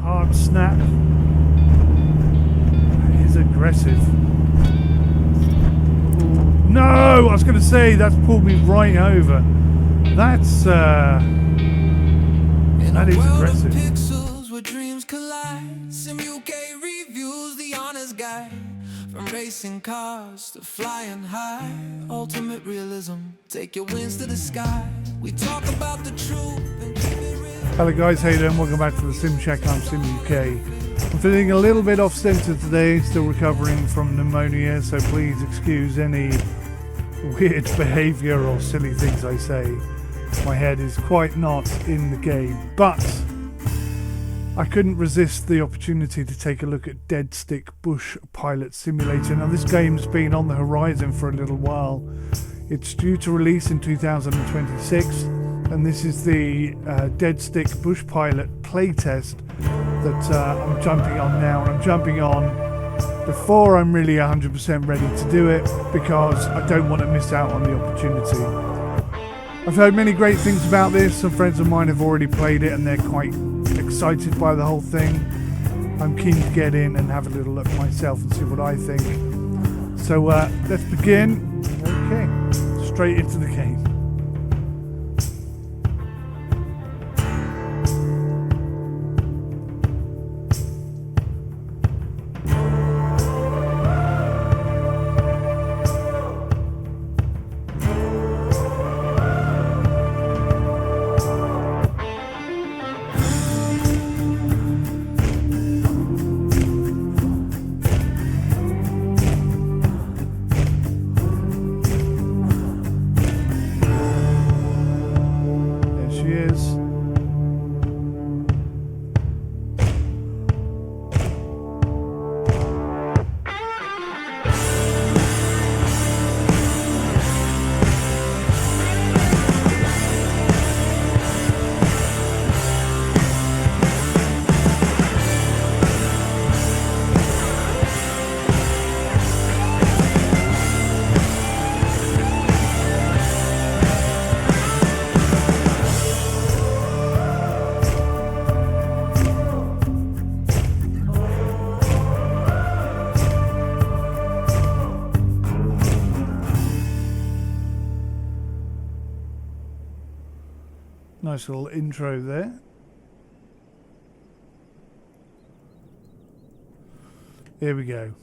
hard snap. It is aggressive. Ooh, no! I was going to say, that's pulled me right over. That's, that is aggressive. Pixels where dreams collide. Some UK reviews, the honest guy. From racing cars to flying high. Ultimate realism, take your wings to the sky. We talk about the truth and keep it real. Hello guys, how you doing? Welcome back to the Sim Shack. I'm Sim UK. I'm feeling a little bit off center today, still recovering from pneumonia, so please excuse any weird behavior or silly things I say. My head is quite not in the game, but I couldn't resist the opportunity to take a look at Deadstick Bush Pilot Simulator. Now this game's been on the horizon for a little while. It's due to release in 2026, and this is the Deadstick Bush Pilot playtest that I'm jumping on now. And I'm jumping on before I'm really 100% ready to do it, because I don't want to miss out on the opportunity. I've heard many great things about this. Some friends of mine have already played it and they're quite excited by the whole thing. I'm keen to get in and have a little look myself and see what I think. So let's begin. Okay, straight into the game. Nice little intro there. Here we go.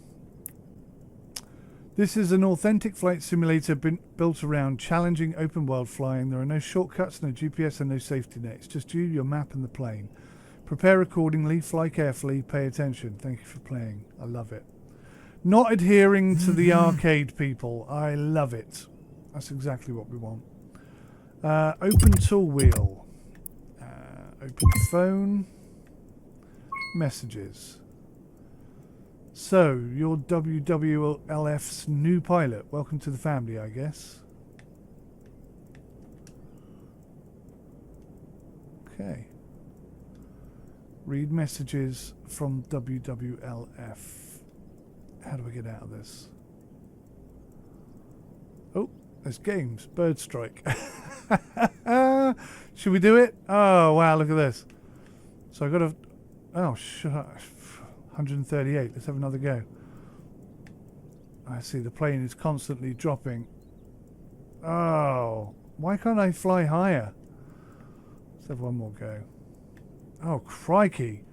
This is an authentic flight simulator built around challenging open world flying. There are no shortcuts, no GPS and no safety nets. Just you, your map and the plane. Prepare accordingly, fly carefully, pay attention. Thank you for playing. I love it. Not adhering to the arcade people. I love it. That's exactly what we want. Open tool wheel. Open phone. Messages. So, you're WWLF's new pilot. Welcome to the family, I guess. Okay. Read messages from WWLF. How do I get out of this? Oh, there's games. Bird strike. Should we do it? Oh, wow, look at this. So I got to... Oh, shut up. 138. Let's have another go. I see the plane is constantly dropping. Oh, why can't I fly higher? Let's have one more go. Oh, crikey.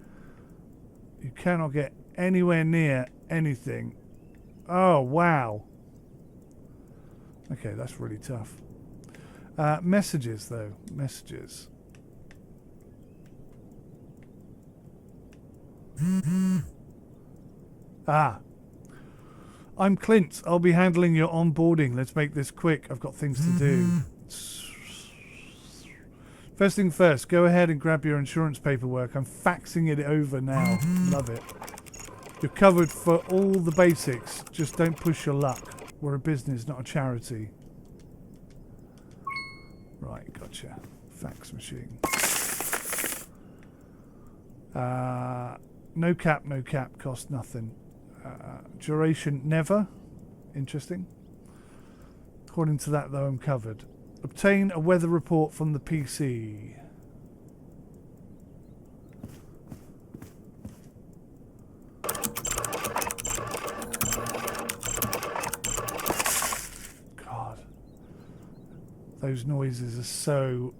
You cannot get anywhere near anything. Oh, wow. Okay, that's really tough. Messages, though. Messages. Ah. I'm Clint. I'll be handling your onboarding. Let's make this quick. I've got things to do. First thing first, go ahead and grab your insurance paperwork. I'm faxing it over now. Love it. You're covered for all the basics. Just don't push your luck. We're a business, not a charity. Right, gotcha. Fax machine. No cap, cost nothing. Duration, never. Interesting. According to that, though, I'm covered. Obtain a weather report from the PC. Those noises are so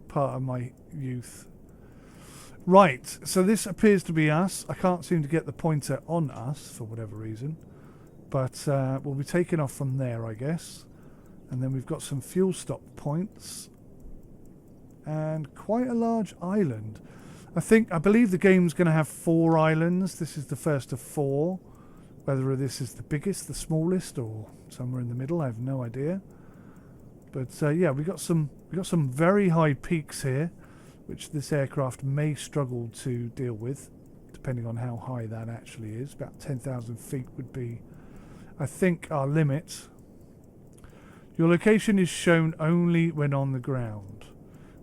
part of my youth. Right, so this appears to be us. I can't seem to get the pointer on us for whatever reason. But we'll be taking off from there, I guess. And then we've got some fuel stop points. And quite a large island. I believe the game's going to have 4 islands. This is the first of 4. Whether this is the biggest, the smallest, or somewhere in the middle, I have no idea. But yeah, we got some very high peaks here, which this aircraft may struggle to deal with, depending on how high that actually is. About 10,000 feet would be, I think, our limit. Your location is shown only when on the ground.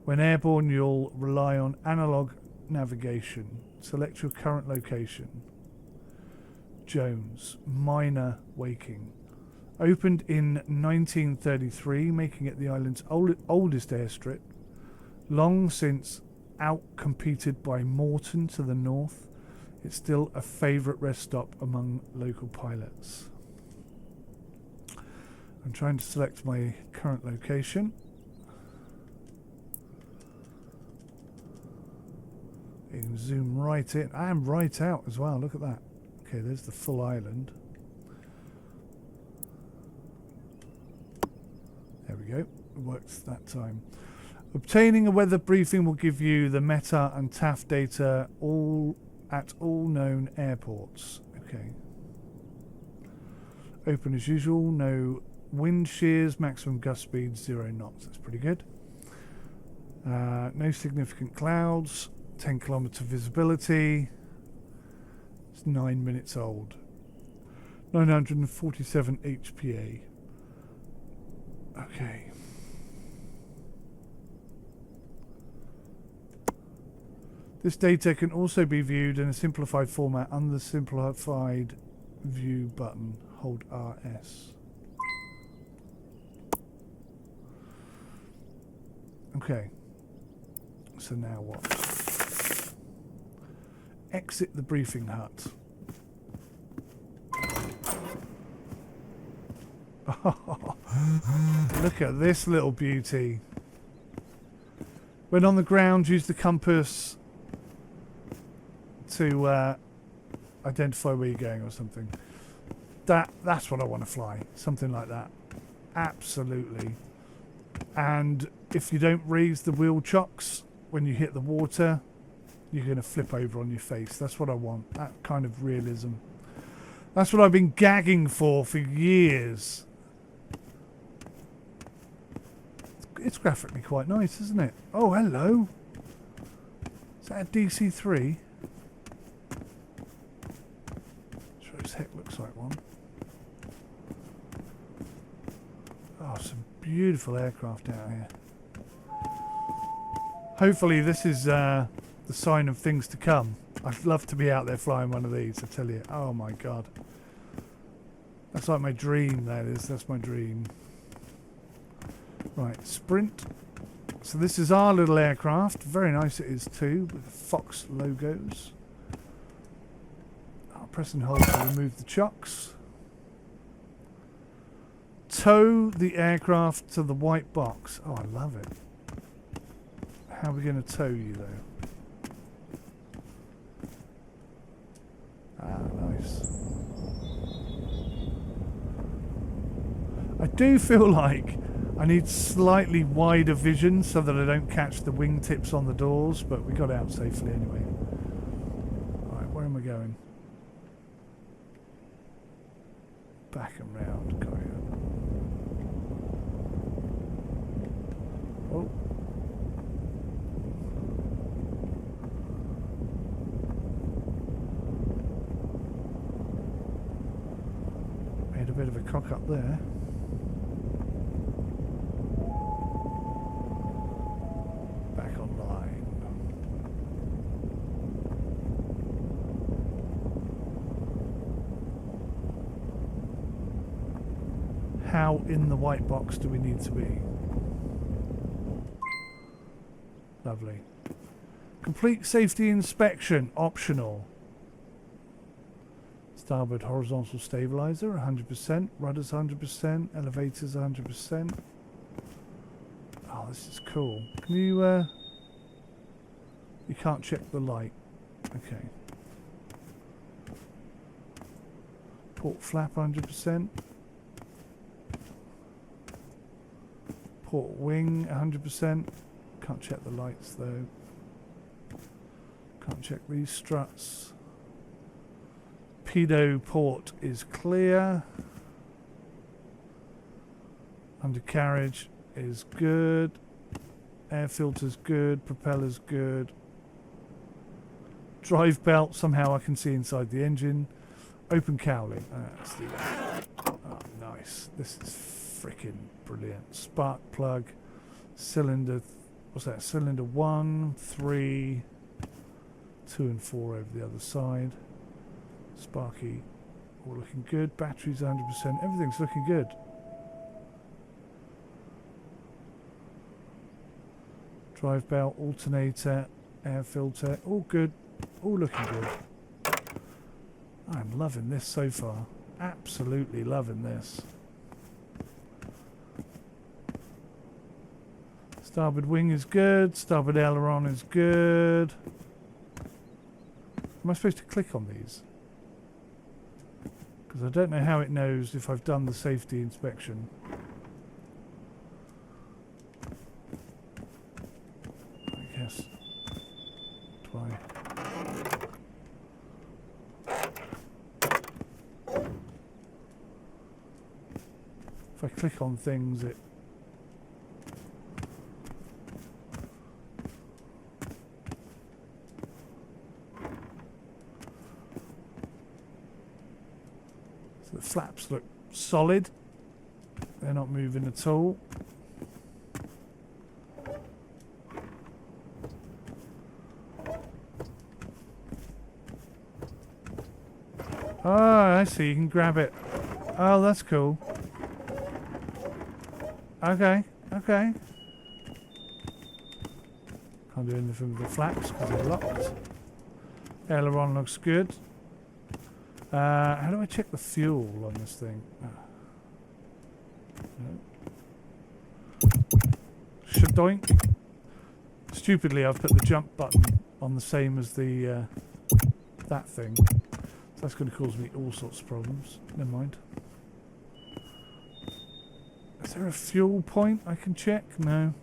When airborne, you'll rely on analog navigation. Select your current location. Jones, minor Waking. Opened in 1933, making it the island's oldest airstrip. Long since out-competed by Morton to the north, it's still a favourite rest stop among local pilots. I'm trying to select my current location. You can zoom right in. I am right out as well, look at that. Okay, there's the full island. There we go, it worked that time. Obtaining a weather briefing will give you the META and TAF data at all known airports. Okay. Open as usual, no wind shears, maximum gust speed 0 knots. That's pretty good. No significant clouds, 10 kilometer visibility. It's 9 minutes old. 947 HPA. Okay. This data can also be viewed in a simplified format under the simplified view button. Hold RS. Okay. So now what? Exit the briefing hut. Look at this little beauty. When on the ground, use the compass to identify where you're going or something. That's what I want to fly. Something like that. Absolutely. And if you don't raise the wheel chocks when you hit the water, you're going to flip over on your face. That's what I want. That kind of realism. That's what I've been gagging for years. It's graphically quite nice, isn't it? Oh, hello. Is that a DC-3? Sure as heck looks like one. Oh, some beautiful aircraft out here. Hopefully this is the sign of things to come. I'd love to be out there flying one of these, I tell you. Oh my god. That's like my dream, that is. That's my dream. Right, sprint. So this is our little aircraft. Very nice it is too, with the Fox logos. I'll press and hold to remove the chocks. Tow the aircraft to the white box. Oh, I love it. How are we going to tow you though? Ah, nice. I do feel like I need slightly wider vision so that I don't catch the wingtips on the doors, but we got out safely anyway. Alright, where am I going? Back and round, got you. Oh. Made a bit of a cock up there. Back online. How in the white box do we need to be? Lovely. Complete safety inspection, optional. Starboard horizontal stabilizer, 100%. Rudders, 100%. Elevators, 100%. Oh, this is cool. Can you, you can't check the light. Okay. Port flap 100%. Port wing 100%. Can't check the lights though. Can't check these struts. Pedo port is clear. Undercarriage is good. Air filter's good. Propeller's good. Drive belt, somehow I can see inside the engine. Open cowling. Let's do that. Oh, nice. This is freaking brilliant. Spark plug. Cylinder. What's that? Cylinder 1, 3, 2 and 4 over the other side. Sparky. All looking good. Batteries 100%. Everything's looking good. Drive belt, alternator, air filter, all good, all looking good. I'm loving this so far. Absolutely loving this. Starboard wing is good, starboard aileron is good. Am I supposed to click on these? Because I don't know how it knows if I've done the safety inspection. Yes. Try. If I click on things, it. So the flaps look solid. They're not moving at all. Oh, I see. You can grab it. Oh, that's cool. Okay, okay. Can't do anything with the flaps because they're locked. Aileron looks good. How do I check the fuel on this thing? No. Shadoink. Stupidly, I've put the jump button on the same as the that thing. So that's going to cause me all sorts of problems. Never mind. Is there a fuel point I can check? No.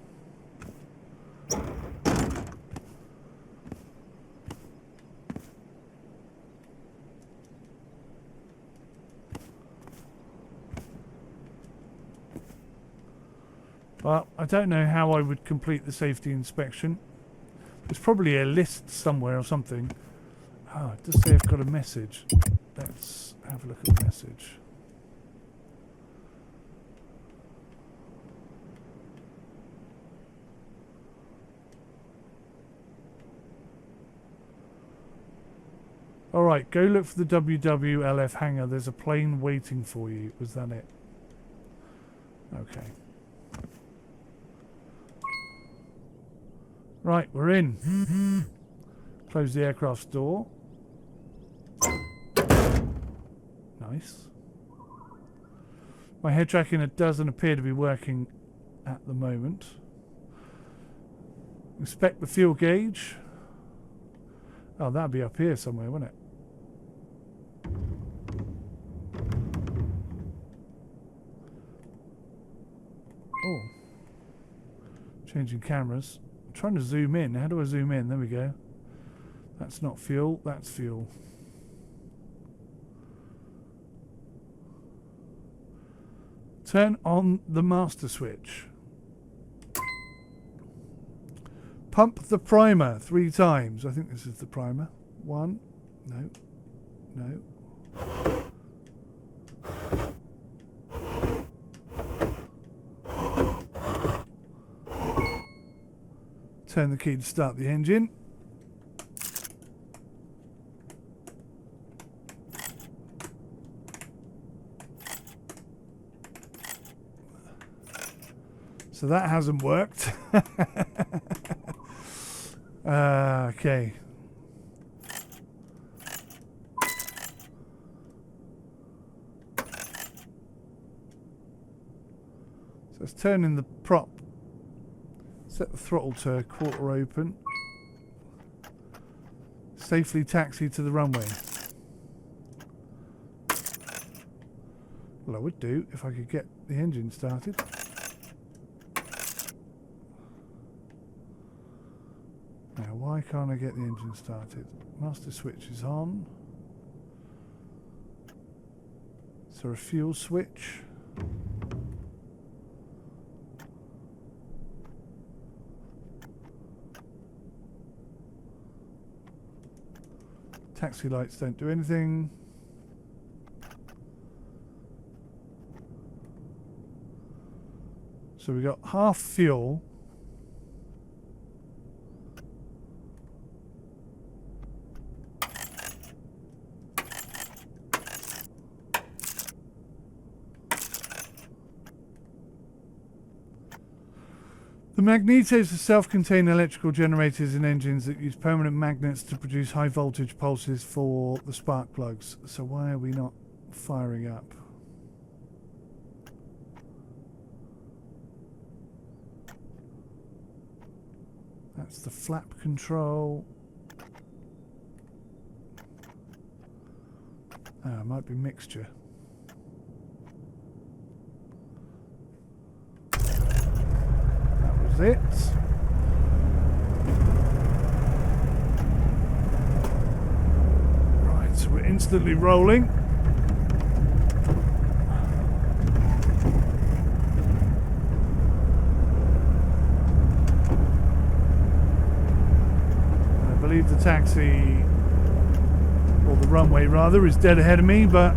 Well, I don't know how I would complete the safety inspection. There's probably a list somewhere or something. Oh, it does say I've got a message. Let's have a look at the message. Alright, go look for the WWLF hangar. There's a plane waiting for you. Was that it? Okay. Right, we're in. Close the aircraft's door. Nice. My head tracking, it doesn't appear to be working at the moment. Inspect the fuel gauge. Oh, that'd be up here somewhere, wouldn't it? Oh. Changing cameras. I'm trying to zoom in. How do I zoom in? There we go. That's not fuel, that's fuel. Turn on the master switch. Pump the primer 3 times. I think this is the primer. 1. No. No. Turn the key to start the engine. So that hasn't worked. Okay. So it's turning the prop Set the throttle to quarter open. Safely taxi to the runway. Well, I would do if I could get the engine started. Now, why can't I get the engine started? Master switch is on. Is there a fuel switch? Taxi lights don't do anything. So we got half fuel. The magnetos are self-contained electrical generators in engines that use permanent magnets to produce high voltage pulses for the spark plugs. So why are we not firing up? That's the flap control. Ah, it might be mixture. It. Right, so we're instantly rolling. I believe the taxi, or the runway rather, is dead ahead of me, but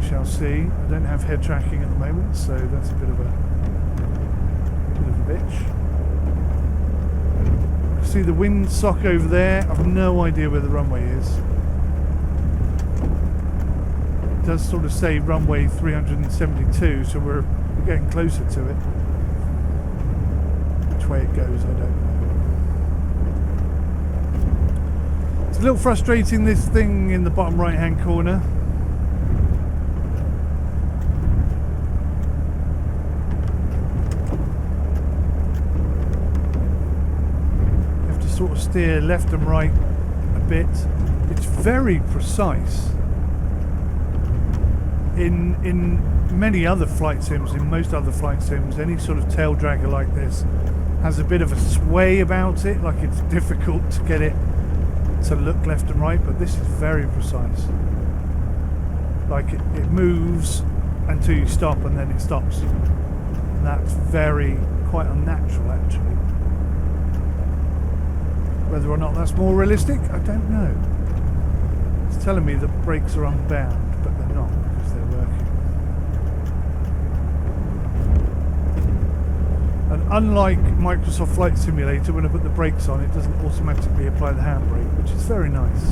shall see. I don't have head tracking at the moment, so that's a bit of a bitch. See the windsock over there? I've no idea where the runway is. It does sort of say runway 372, so we're getting closer to it. Which way it goes, I don't know. It's a little frustrating, this thing in the bottom right hand corner. Sort of steer left and right a bit. It's very precise. In many other flight sims, in most other flight sims, any sort of tail dragger like this has a bit of a sway about it, like it's difficult to get it to look left and right, but this is very precise. Like it moves until you stop and then it stops. And that's quite unnatural actually. Whether or not that's more realistic, I don't know. It's telling me the brakes are unbound, but they're not because they're working. And unlike Microsoft Flight Simulator, when I put the brakes on, it doesn't automatically apply the handbrake, which is very nice.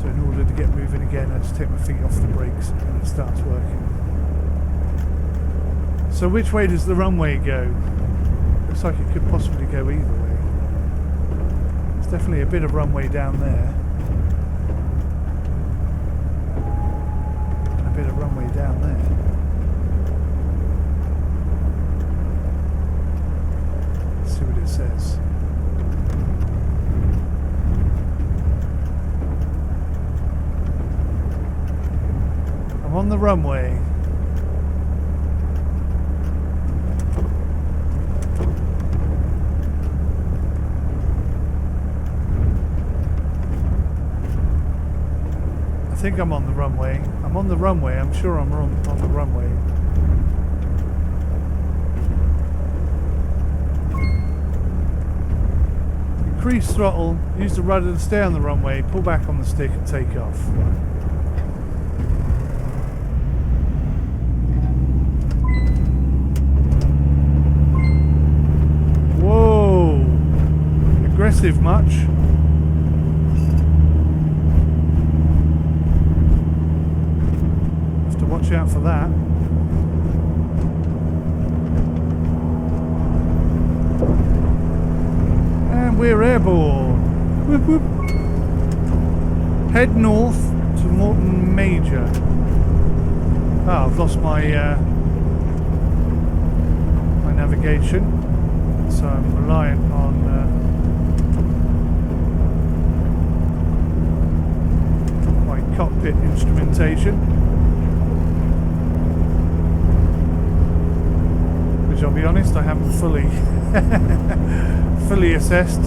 So in order to get moving again, I just take my feet off the brakes and it starts working. So which way does the runway go? Looks like it could possibly go either way. There's definitely a bit of runway down there. And a bit of runway down there. Let's see what it says. I'm on the runway. I think I'm on the runway. I'm on the runway. I'm sure I'm on the runway. Increase throttle. Use the rudder to stay on the runway. Pull back on the stick and take off. Right. Whoa! Aggressive much? Watch out for that. And we're airborne. Whoop, whoop. Head north to Morton Major. Oh, I've lost my my navigation, so I'm reliant on my cockpit instrumentation, which I'll be honest, I haven't fully fully assessed.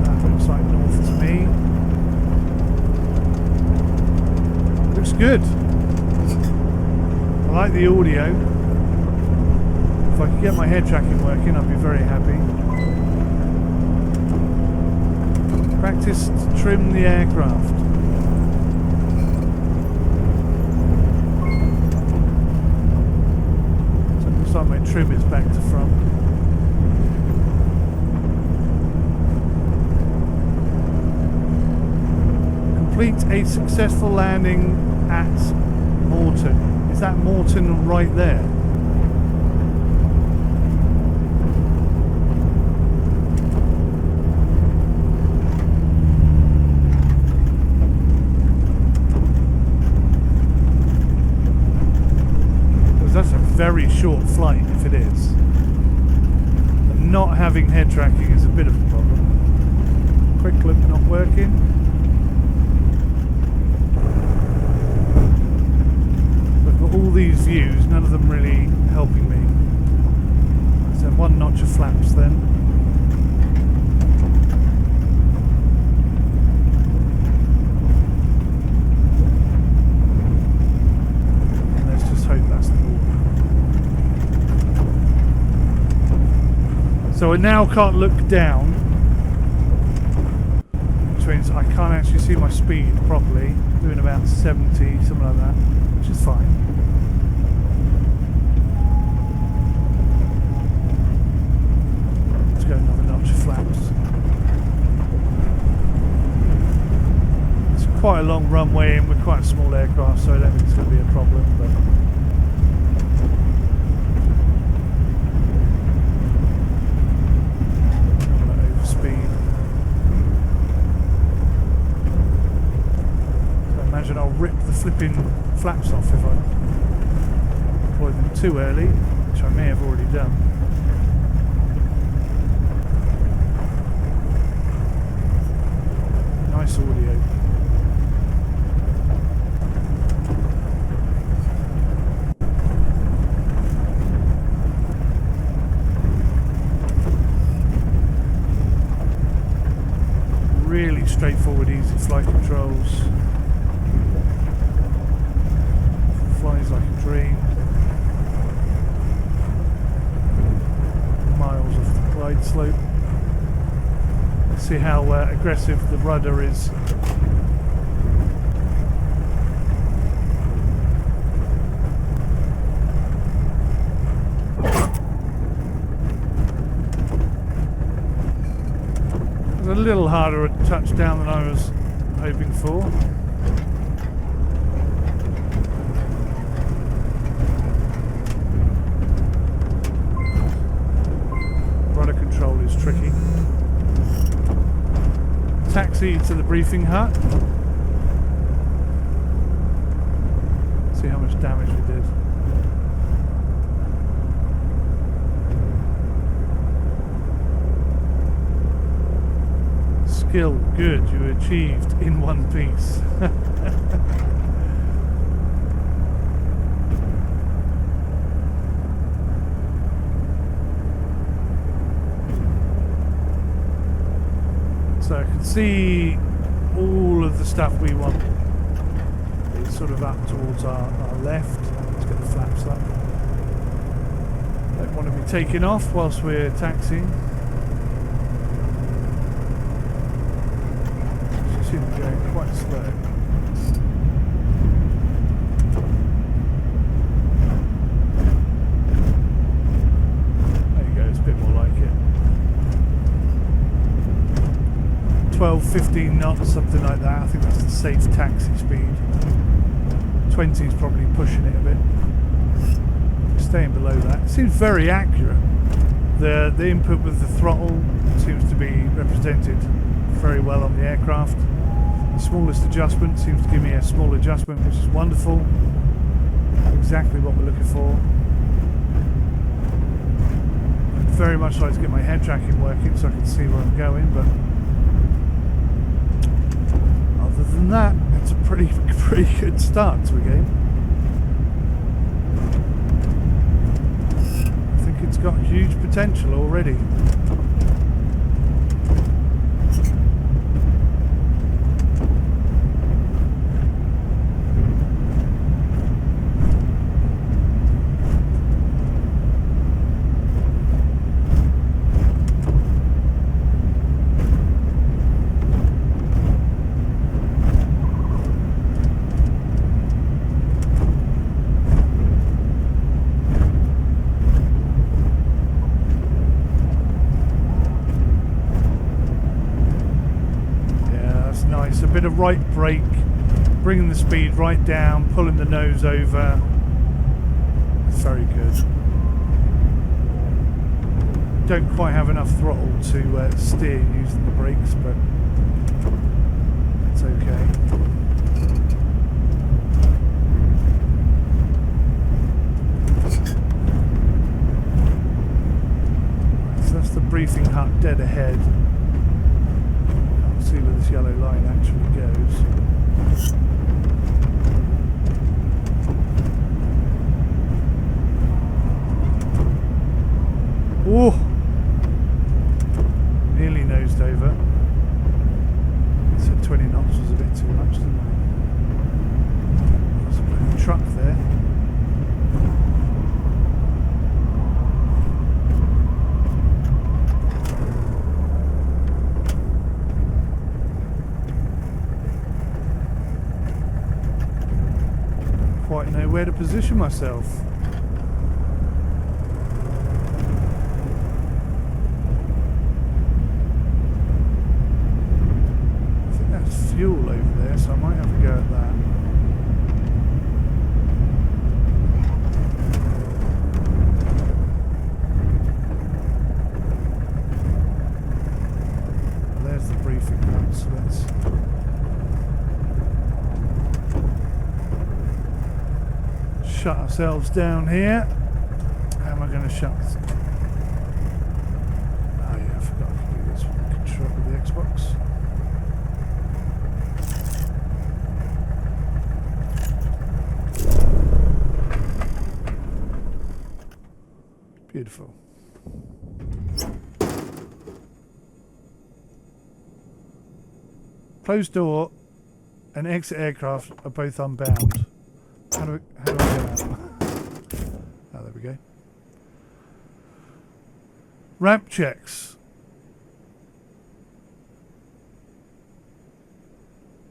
That looks like north to me. Looks good. I like the audio. If I could get my head tracking working, I'd be very happy. Practice to trim the aircraft. So it looks like my trim is back to front. Complete a successful landing at Morton. Is that Morton right there? Because that's a very short flight if it is. And not having head tracking is a bit of a problem. Quick look not working. All these views, none of them really helping me. So one notch of flaps then. And let's just hope that's the ball. So I now can't look down, which means I can't actually see my speed properly. Doing about 70, something like that, which is fine. Another notch of flaps. It's quite a long runway and we're quite a small aircraft, so I don't think it's going to be a problem. But I'm going to overspeed. So I imagine I'll rip the flipping flaps off if I deploy them too early, which I may have already done. Nice audio. Really straightforward, easy flight controls. Flies like a dream. Miles off the glide slope. See how aggressive the rudder is. It's a little harder a touchdown than I was hoping for. Rudder control is tricky. Taxi to the briefing hut. See how much damage we did. Skill, good, you achieved in one piece. So I can see all of the stuff we want. It's sort of up towards our left. Let's get the flaps up. Don't want to be taken off whilst we're taxiing. You seem to be going quite slow. There you go, it's a bit more like it. 12, 15 knots, something like that. I think that's the safe taxi speed. 20 is probably pushing it a bit. Staying below that. It seems very accurate. The input with the throttle seems to be represented very well on the aircraft. smallest adjustment seems to give me a small adjustment, which is wonderful. Exactly what we're looking for. I'd very much like to get my head tracking working so I can see where I'm going, but other than that, it's a pretty good start to a game. I think it's got huge potential already. A bit of right brake, bringing the speed right down, pulling the nose over. Very good. Don't quite have enough throttle to steer using the brakes, but it's okay. Right, so that's the briefing hut dead ahead. See where this yellow line actually goes. Oh! Nearly nosed over. So 20 knots was a bit too much, didn't I? There's a bloody truck there. Quite know where to position myself. I think that's fuel over there, so I might have a go at that. There's the briefing hut, so let's shut ourselves down here. How am I going to shut this? Oh yeah, I forgot I could do this with the control with the Xbox. Beautiful. Closed door and exit aircraft are both unbound. How do I get out? Oh, there we go. Ramp checks.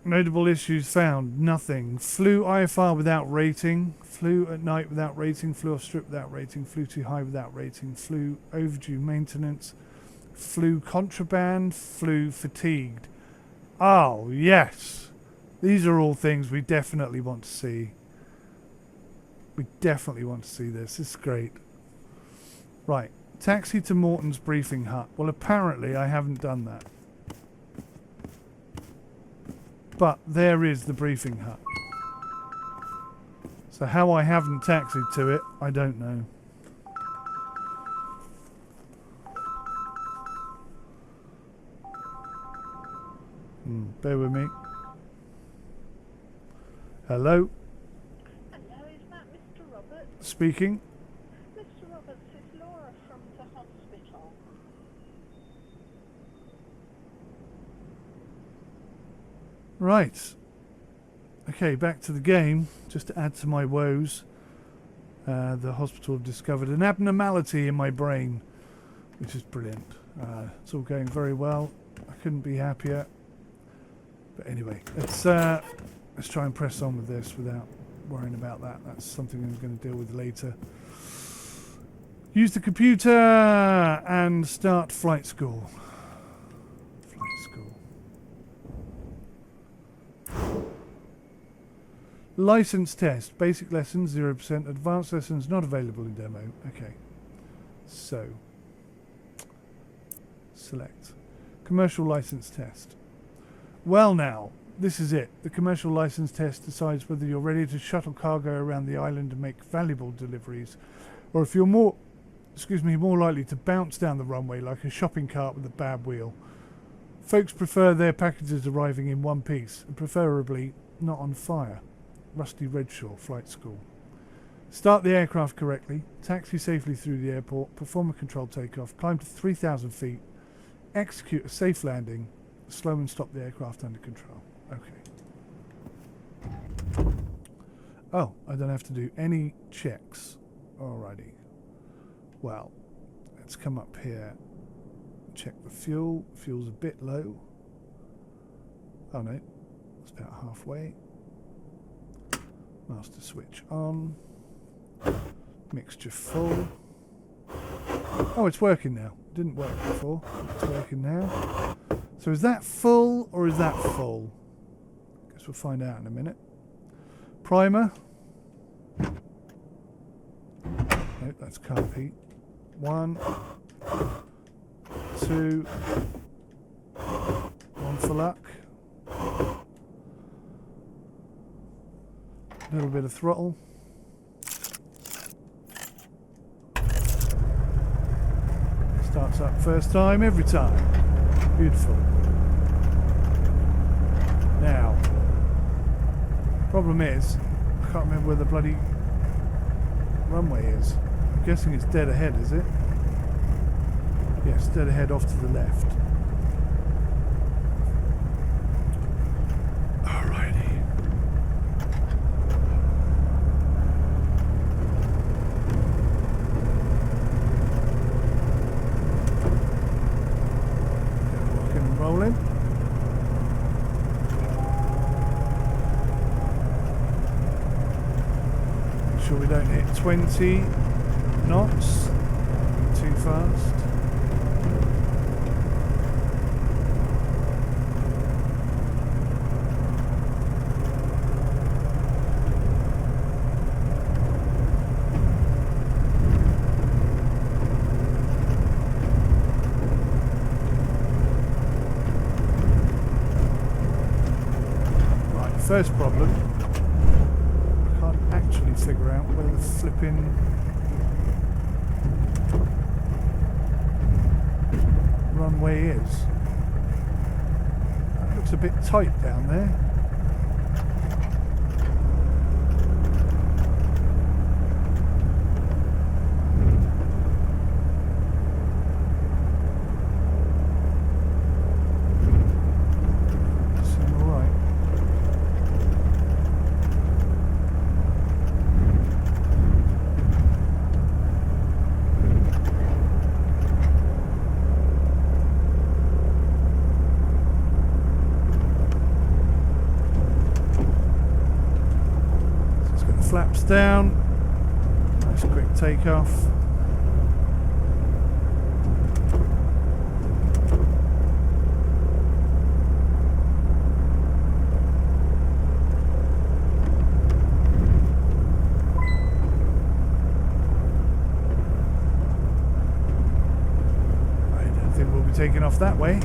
Notable issues found. Nothing. Flew IFR without rating. Flew at night without rating. Flew off strip without rating. Flew too high without rating. Flew overdue maintenance. Flew contraband. Flew fatigued. Oh, yes. These are all things we definitely want to see. We definitely want to see this. This is great. Right. Taxi to Morton's briefing hut. Well, apparently I haven't done that. But there is the briefing hut. So how I haven't taxied to it, I don't know. Bear with me. Hello? Hello, is that Mr. Roberts? Speaking. Mr. Roberts, it's Laura from the hospital. Right. Okay, back to the game. Just to add to my woes. The hospital discovered an abnormality in my brain, which is brilliant. It's all going very well. I couldn't be happier. But anyway, let's try and press on with this without worrying about that. That's something I'm going to deal with later. Use the computer and start flight school. Flight school. License test. Basic lessons 0%. Advanced lessons not available in demo. Okay. So. Select. Commercial license test. Well now, this is it. The commercial license test decides whether you're ready to shuttle cargo around the island and make valuable deliveries, or if you're more likely to bounce down the runway like a shopping cart with a bad wheel. Folks prefer their packages arriving in one piece, and preferably not on fire. Rusty Redshaw Flight School. Start the aircraft correctly, taxi safely through the airport, perform a controlled takeoff, climb to 3,000 feet, execute a safe landing, slow and stop the aircraft under control. Okay. Oh, I don't have to do any checks. Alrighty. Well, let's come up here. Check the fuel. Fuel's a bit low. Oh no, it's about halfway. Master switch on. Mixture full. Oh, it's working now. Didn't work before. It's working now. So is that full or is that full? Guess we'll find out in a minute. Primer. Nope, that's carb heat. 1, 2, 1 for luck. A little bit of throttle. Starts up first time, every time. Beautiful. Now, problem is, I can't remember where the bloody runway is. I'm guessing it's dead ahead, is it? Yes, dead ahead off to the left. Alrighty. Rocking and rolling. Make sure we don't hit 20 knots. Too fast. First problem, I can't actually figure out where the flipping runway is. That looks a bit tight down there. Flaps down, nice quick takeoff. I don't think we'll be taking off that way.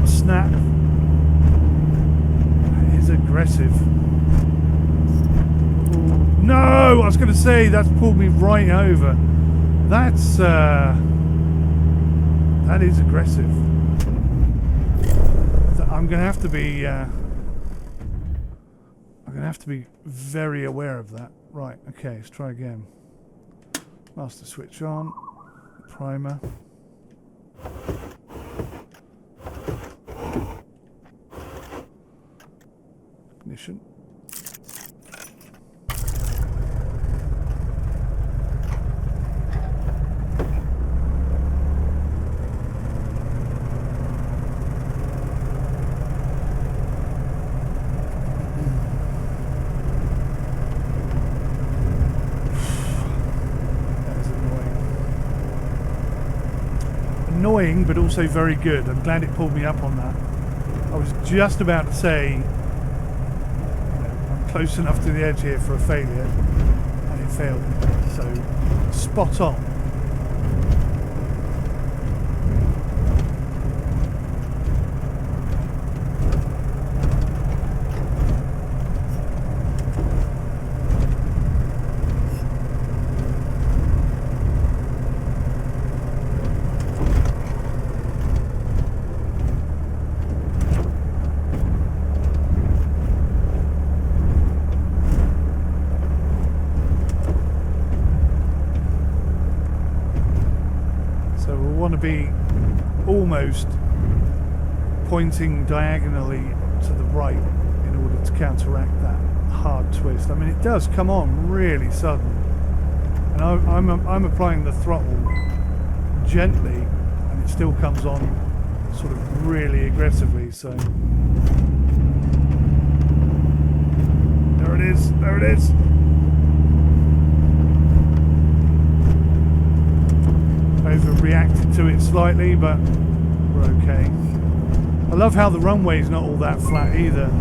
Snap. It is aggressive. Ooh. No, I was going to say that's pulled me right over. That's that is aggressive. I'm going to have to be very aware of that. Right. Okay. Let's try again. Master switch on. Primer. Ignition. annoying, but also very good. I'm glad it pulled me up on that. I was just about to say, I'm close enough to the edge here for a failure, and it failed me. So, spot on. Be almost pointing diagonally to the right in order to counteract that hard twist. I mean, it does come on really sudden, and I'm applying the throttle gently, and it still comes on sort of really aggressively. So there it is. There it is. Overreacted to it slightly, but we're okay. I love how the runway's not all that flat either. Okay,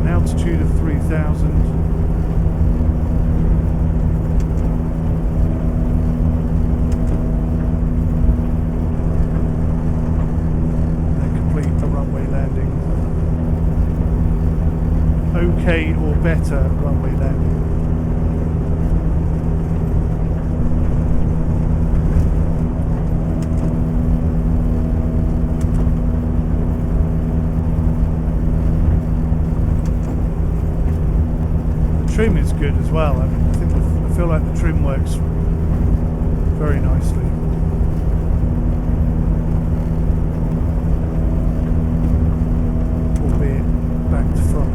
an altitude of 3,000. Then complete a runway landing. Okay or better runway landing. Trim is good as well. I feel like the trim works very nicely. Albeit back to front.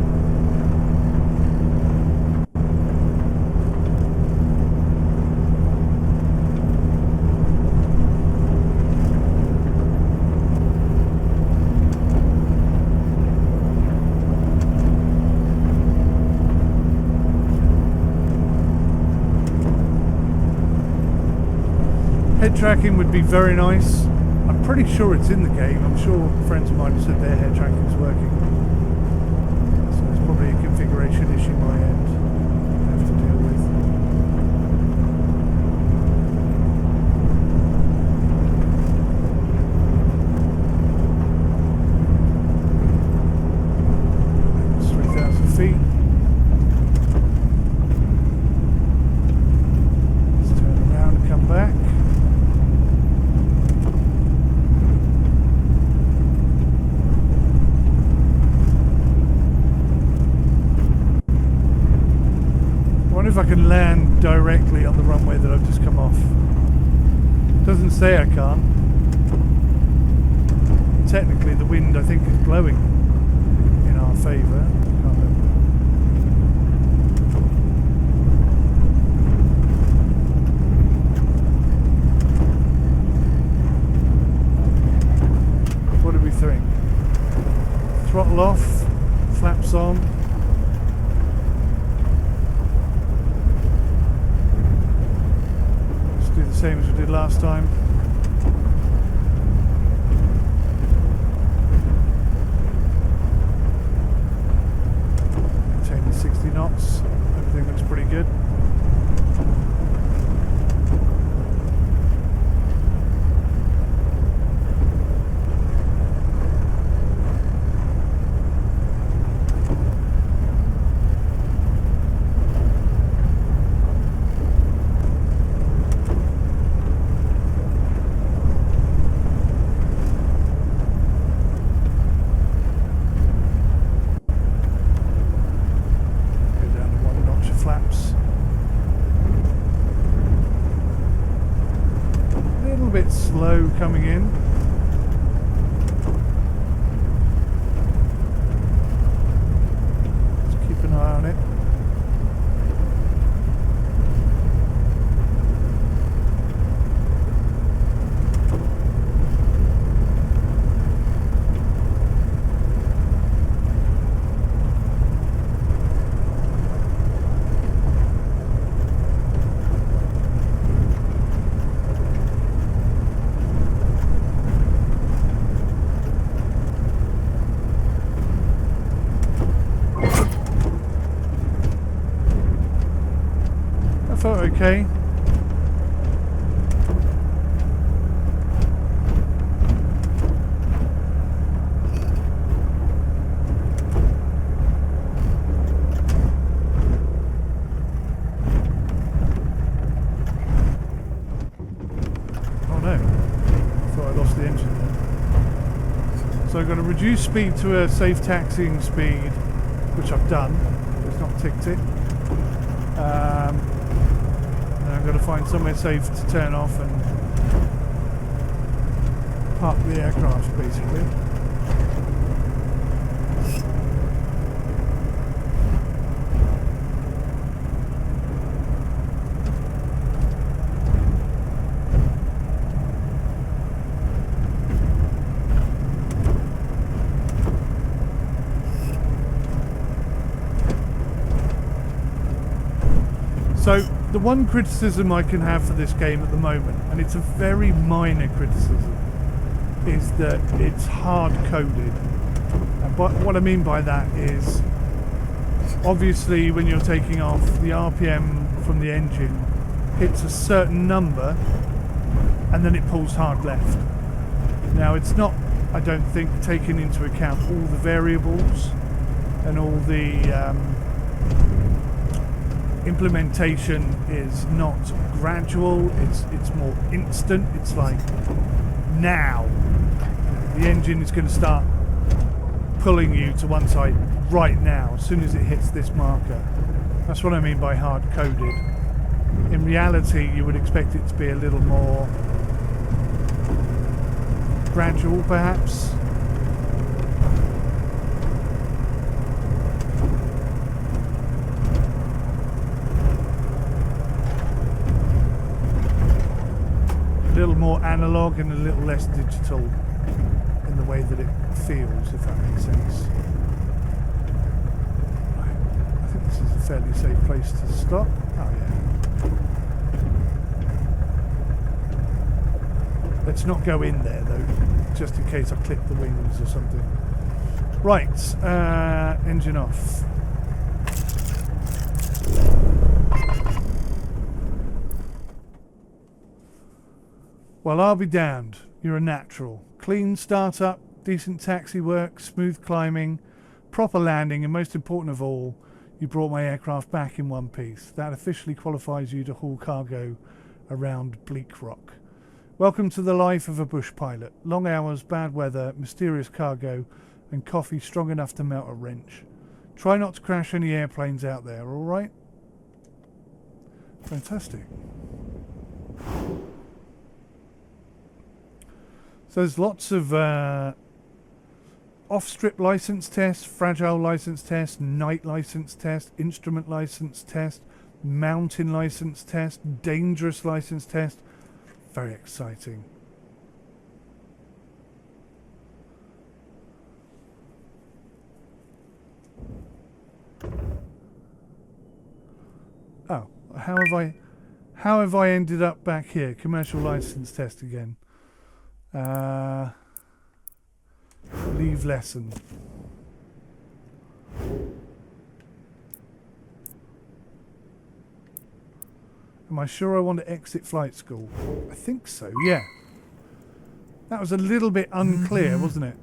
Head tracking would be very nice. I'm pretty sure it's in the game. I'm sure friends of mine have said their head tracking is working. So there's probably a configuration issue on my end I have to deal with. It's 3,000 feet. Let's turn around and come back. If I can land directly on the runway that I've just come off. Doesn't say I can't. Technically the wind I think is blowing in our favour. What do we think? Throttle off, flaps on. The same as we did last time. Maintaining 60 knots. Everything looks pretty good. Slow coming in. Let's keep an eye on it. that felt okay. So I've got to reduce speed to a safe taxiing speed, which I've done. It's not ticked it. And I've got to find somewhere safe to turn off and park the aircraft, basically. So, the one criticism I can have for this game at the moment, and it's a very minor criticism, is that it's hard-coded. And what I mean by that is, obviously when you're taking off, the RPM from the engine hits a certain number, and then it pulls hard left. Now, it's not, I don't think, taking into account all the variables and all the implementation is not gradual, it's more instant. It's like now the engine is going to start pulling you to one side right now as soon as it hits this marker. That's what I mean by hard coded. In reality, you would expect it to be a little more gradual, perhaps. A little more analog and a little less digital in the way that it feels, if that makes sense. Right. I think this is a fairly safe place to stop. Oh yeah. Let's not go in there though, just in case I clip the wings or something. Right, engine off. Well, I'll be damned. You're a natural. Clean startup, decent taxi work, smooth climbing, proper landing, and most important of all, you brought my aircraft back in one piece. That officially qualifies you to haul cargo around Bleak Rock. Welcome to the life of a bush pilot. Long hours, bad weather, mysterious cargo, and coffee strong enough to melt a wrench. Try not to crash any airplanes out there, alright? Fantastic. So there's lots of off-strip license tests, fragile license test, night license test, instrument license test, mountain license test, dangerous license test. Very exciting. Oh, how have I ended up back here? Commercial license test again. Leave lesson. Am I sure I want to exit flight school? I think so, yeah. That was a little bit unclear, wasn't it?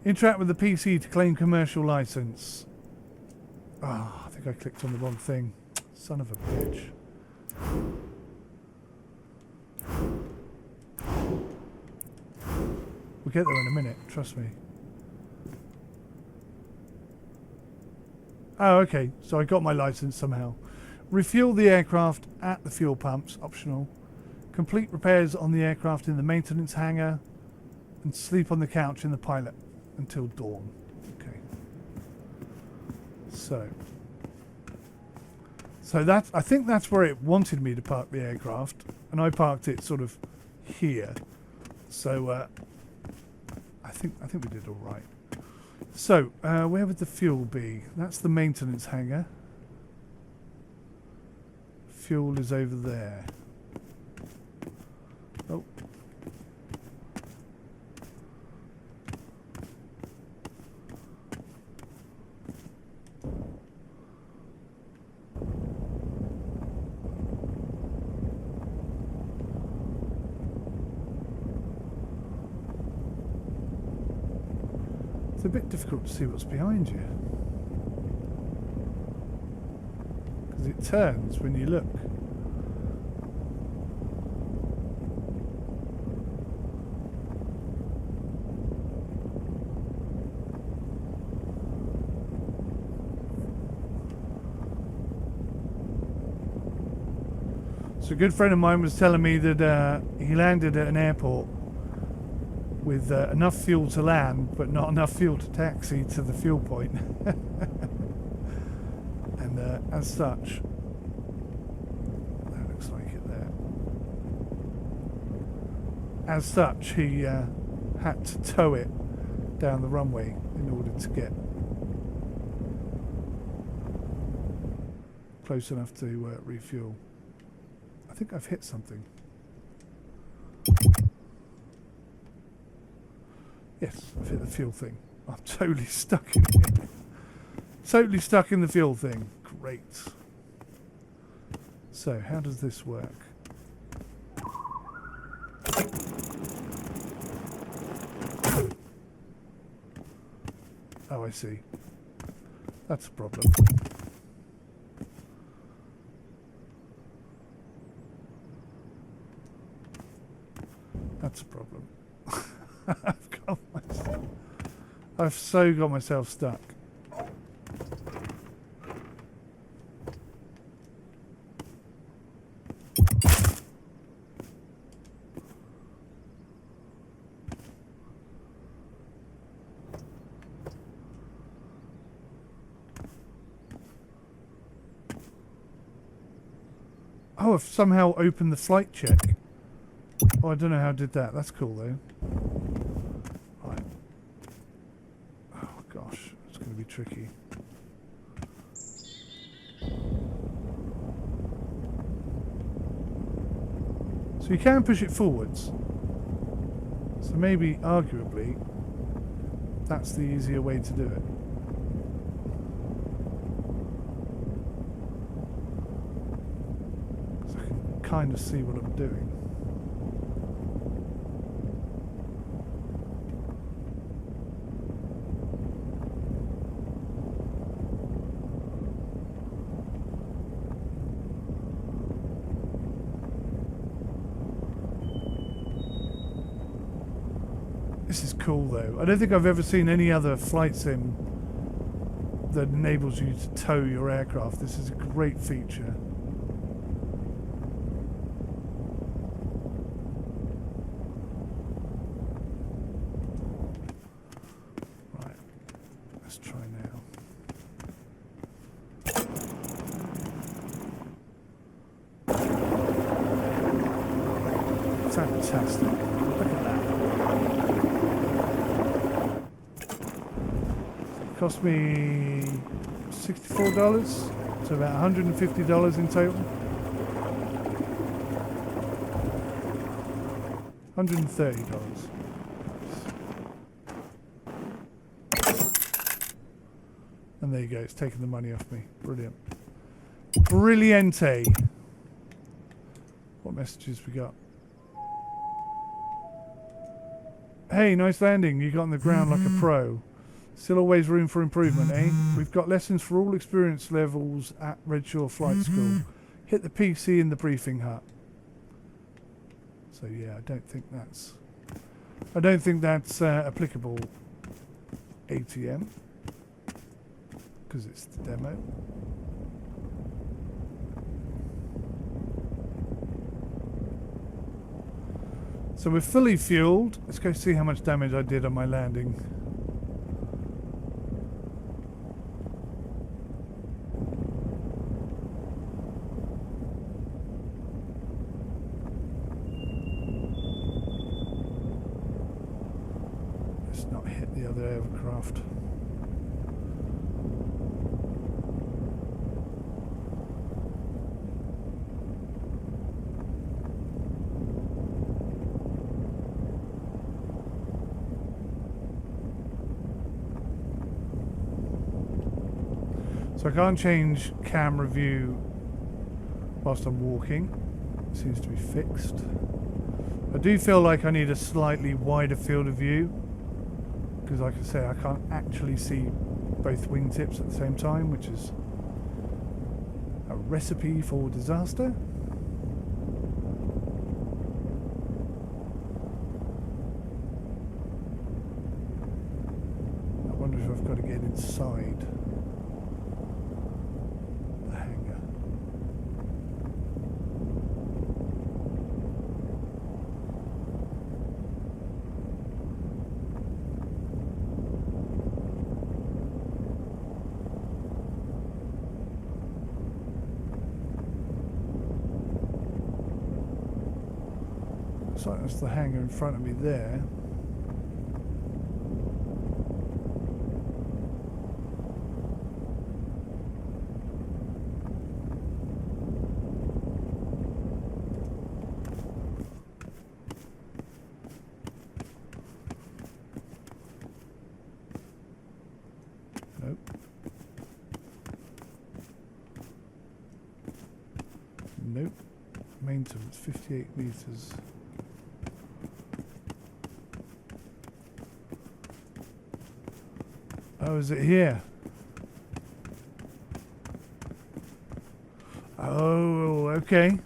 Interact with the PC to claim commercial license. Oh, I think I clicked on the wrong thing. Son of a bitch. We'll get there in a minute, trust me. Oh, okay, so I got my license somehow. Refuel the aircraft at the fuel pumps, optional. Complete repairs on the aircraft in the maintenance hangar. And sleep on the couch in the pilot until dawn. Okay. So that's, I think that's where it wanted me to park the aircraft. And I parked it sort of here. So I think we did all right. So where would the fuel be? That's the maintenance hangar. Fuel is over there. Oh. a bit difficult to see what's behind you. Because it turns when you look. So a good friend of mine was telling me that he landed at an airport with enough fuel to land, but not enough fuel to taxi to the fuel point. And as such, that looks like it there. As such, he had to tow it down the runway in order to get close enough to refuel. I think I've hit something. Yes, I've hit the fuel thing. I'm totally stuck in it. Totally stuck in the fuel thing. Great. So, how does this work? Oh, I see. That's a problem. That's a problem. I've so got myself stuck. Oh, I've somehow opened the flight check. Oh, I don't know how I did that. That's cool though. Right. Oh gosh, it's going to be tricky. So you can push it forwards. So maybe, arguably, that's the easier way to do it. Because I can kind of see what I'm doing. This is cool though. I don't think I've ever seen any other flight sim that enables you to tow your aircraft. This is a great feature. Right, let's try now. Fantastic. Look at that. Cost me $64, so about $150 in total. $130. And there you go, it's taken the money off me. Brilliant. Brilliante. What messages we got? Hey, nice landing. You got on the ground like a pro. Still always room for improvement, eh? We've got lessons for all experience levels at Redshaw Flight School. Hit the PC in the briefing hut. So yeah, I don't think that's applicable ATM because it's the demo. So we're fully fueled. Let's go see how much damage I did on my landing. Aircraft. So I can't change camera view whilst I'm walking. It seems to be fixed. I do feel like I need a slightly wider field of view, because like I say, I can't actually see both wingtips at the same time, which is a recipe for disaster. I wonder if I've got to get inside the hangar. So that's the hangar in front of me there. Nope. Nope. Maintenance 58 meters. Oh, is it here? Oh, okay.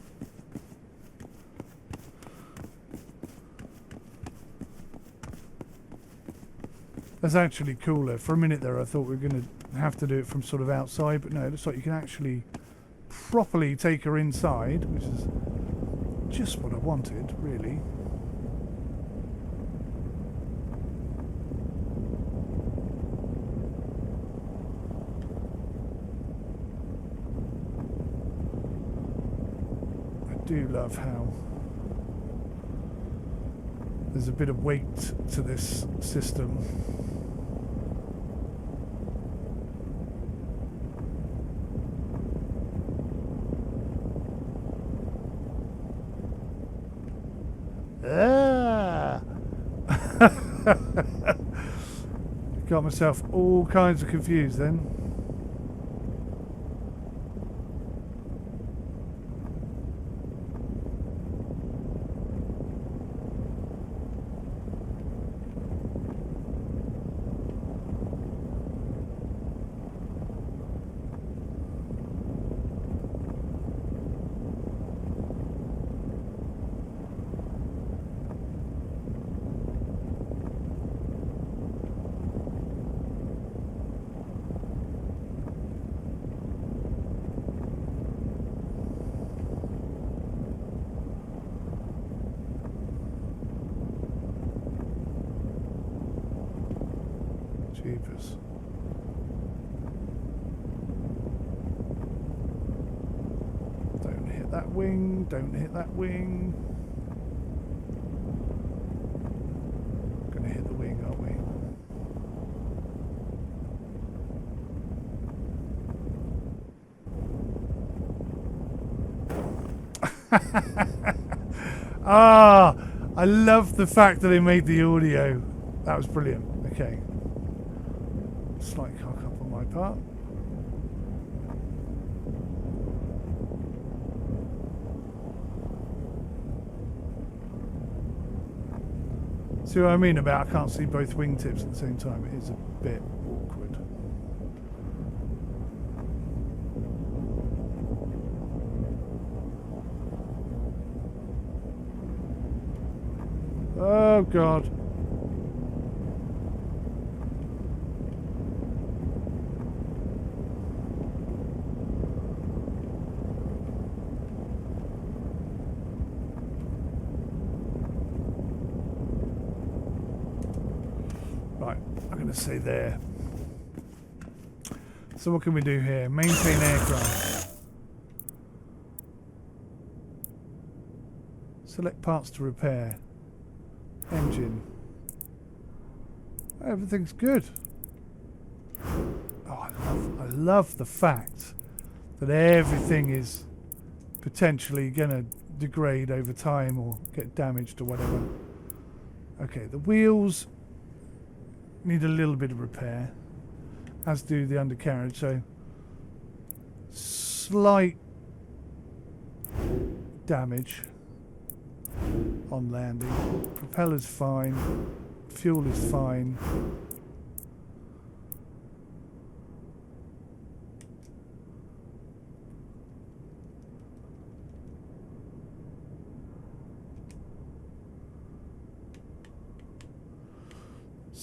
That's actually cooler. For a minute there I thought we were going to have to do it from sort of outside, but no, it looks like you can actually properly take her inside, which is just what I wanted, really. I do love how there's a bit of weight to this system. Ah! Got myself all kinds of confused then. Jeepers. Don't hit that wing, don't hit that wing. Gonna hit the wing, aren't we? Ah, I love the fact that they made the audio. That was brilliant. Okay. Slight cock up on my part. See what I mean about I can't see both wingtips at the same time? It is a bit awkward. Oh God. Right, I'm going to say there. So what can we do here? Maintain aircraft. Select parts to repair. Engine. Everything's good. Oh, I love the fact that everything is potentially going to degrade over time or get damaged or whatever. Okay, the wheels need a little bit of repair, as do the undercarriage, so slight damage on landing. Propeller's fine, fuel is fine,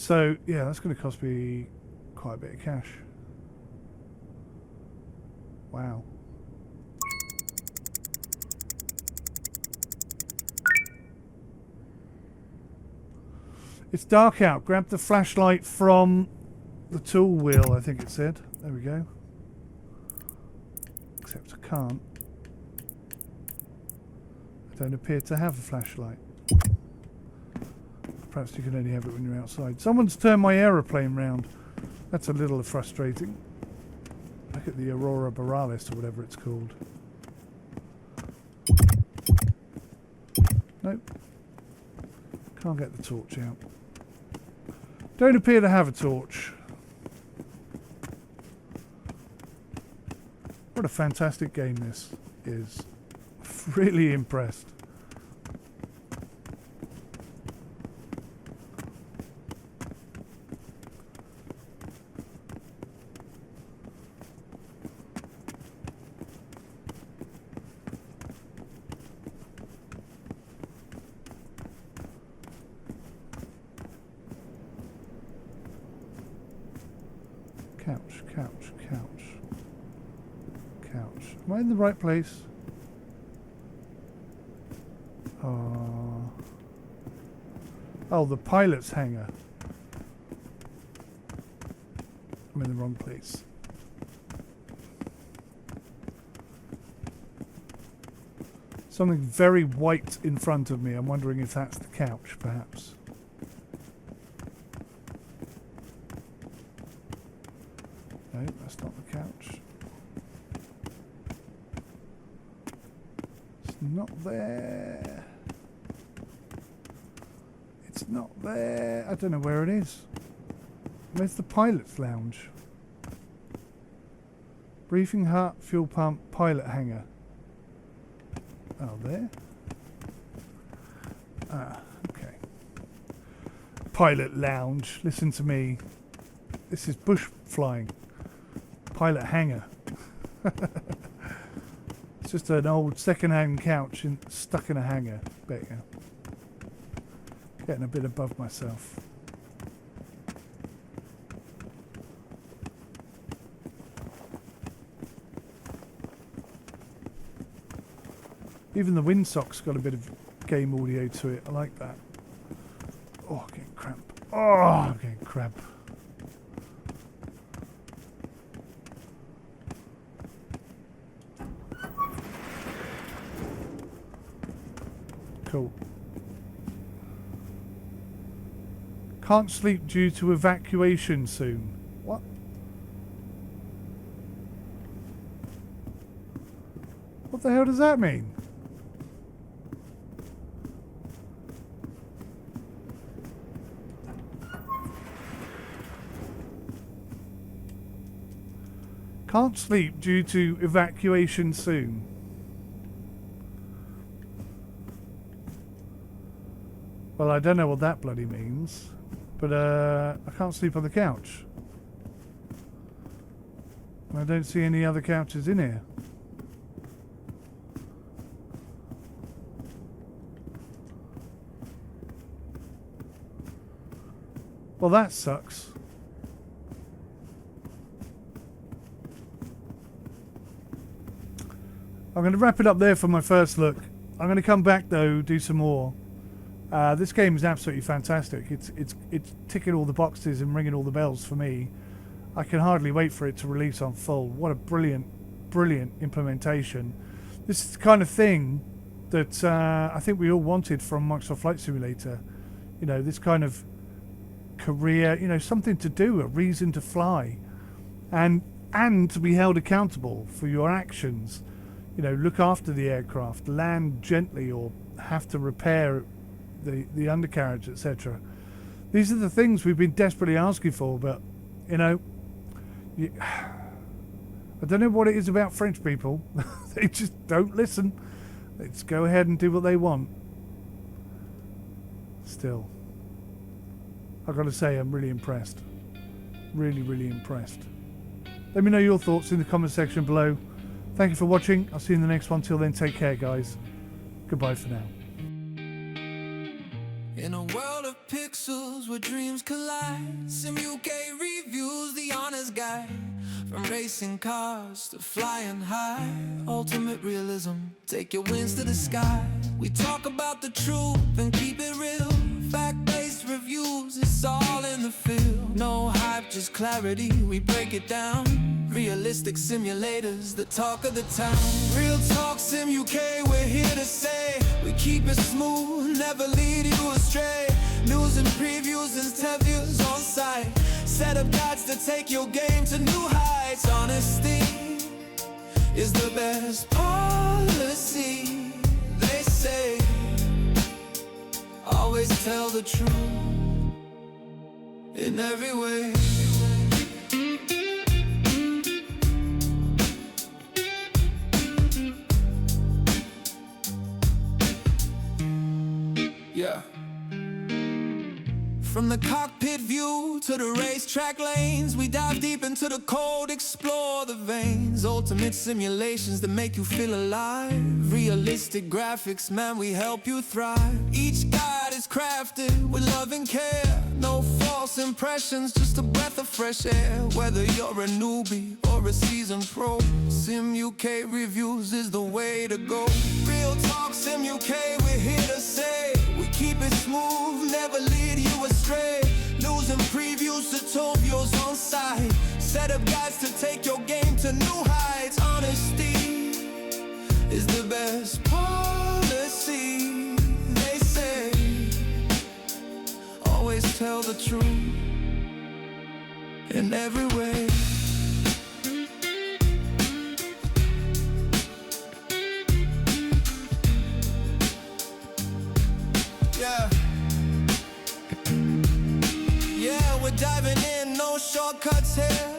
So, yeah, that's going to cost me quite a bit of cash. Wow. It's dark out. Grab the flashlight from the tool wheel, I think it said. There we go. Except I can't. I don't appear to have a flashlight. Perhaps you can only have it when you're outside. Someone's turned my aeroplane round. That's a little frustrating. Look at the Aurora Borealis or whatever it's called. Nope. Can't get the torch out. Don't appear to have a torch. What a fantastic game this is. Really impressed. Couch, couch, couch. Couch. Am I in the right place? Oh, the pilot's hangar. I'm in the wrong place. Something very white in front of me. I'm wondering if that's the couch, perhaps. No, that's not the couch. It's not there. It's not there. I don't know where it is. Where's the pilot's lounge? Briefing hut, fuel pump, pilot hangar. Oh, there? Ah, okay. Pilot lounge. Listen to me. This is bush flying. Pilot hangar. It's just an old second-hand couch stuck in a hangar. Bet you. Getting a bit above myself. Even the windsock's got a bit of game audio to it. I like that. Oh, I'm getting cramp. Oh, I'm getting cramp. Cool. Can't sleep due to evacuation soon. What? What the hell does that mean? Can't sleep due to evacuation soon. Well, I don't know what that bloody means, but I can't sleep on the couch. I don't see any other couches in here. Well, that sucks. I'm going to wrap it up there for my first look. I'm going to come back though, do some more. This game is absolutely fantastic. It's ticking all the boxes and ringing all the bells for me. I can hardly wait for it to release on full. What a brilliant implementation. This is the kind of thing that I think we all wanted from Microsoft Flight Simulator. You know, this kind of career, you know, something to do, a reason to fly, and to be held accountable for your actions. You know, look after the aircraft, land gently, or have to repair the undercarriage, etc. These are the things we've been desperately asking for, but you know, I don't know what it is about French people. They just don't listen. They just go ahead and do what they want. Still, I've got to say, I'm really impressed. Really impressed. Let me know your thoughts in the comment section below. Thank you for watching. I'll see you in the next one. Till then, take care, guys. Goodbye for now. In a world of pixels where dreams collide, Sim UK reviews the honest guide. From racing cars to flying high, ultimate realism, take your wings to the sky. We talk about the truth and keep it real. Fact-based reviews, it's all in the field. No hype, just clarity, we break it down. Realistic simulators, the talk of the town. Real Talk Sim UK, we're here to say we keep it smooth, never lead you astray. News and previews and interviews on site. Set up guides to take your game to new heights. Honesty is the best policy, they say. Always tell the truth in every way. Yeah. From the cockpit view to the racetrack lanes, we dive deep into the code, explore the veins. Ultimate simulations that make you feel alive. Realistic graphics, man, we help you thrive. Each guide is crafted with love and care. No false impressions, just a breath of fresh air. Whether you're a newbie or a seasoned pro, Sim UK Reviews is the way to go. Real Talk Sim UK, we're here to say we keep it smooth, never lead you astray. News and previews, tutorials on site. Set up guides to take your game to new heights. Honesty is the best policy, they say. Always tell the truth in every way. Yeah, we're diving in, no shortcuts here.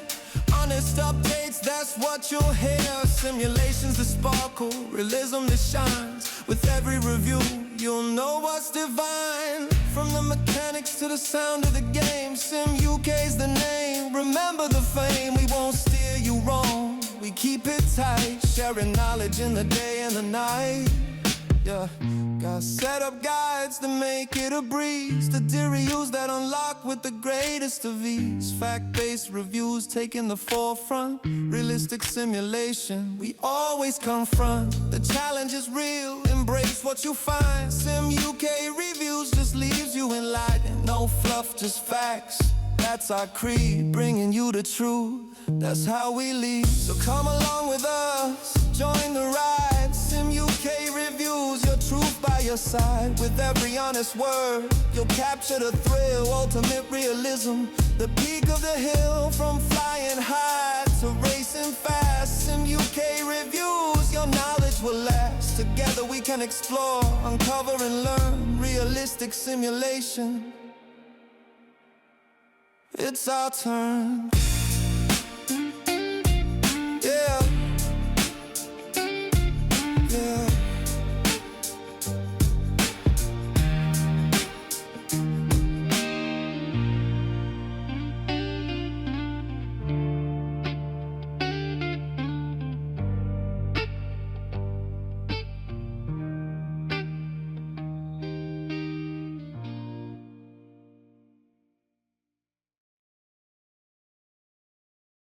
Honest updates, that's what you'll hear. Simulations that sparkle, realism that shines. With every review, you'll know what's divine. From the mechanics to the sound of the game, Sim UK's the name. Remember the fame, we won't steer you wrong. We keep it tight, sharing knowledge in the day and the night. Yeah, got set up guides to make it a breeze. The reviews that unlock with the greatest of ease. Fact-based reviews taking the forefront. Realistic simulation, we always confront. The challenge is real, embrace what you find. Sim UK Reviews just leaves you enlightened. No fluff, just facts, that's our creed. Bringing you the truth, that's how we lead. So come along with us, join the ride. Sim UK Reviews, your truth by your side. With every honest word, you'll capture the thrill. Ultimate realism, the peak of the hill. From flying high to racing fast. Sim UK Reviews, your knowledge will last. Together we can explore, uncover and learn. Realistic simulation, it's our turn.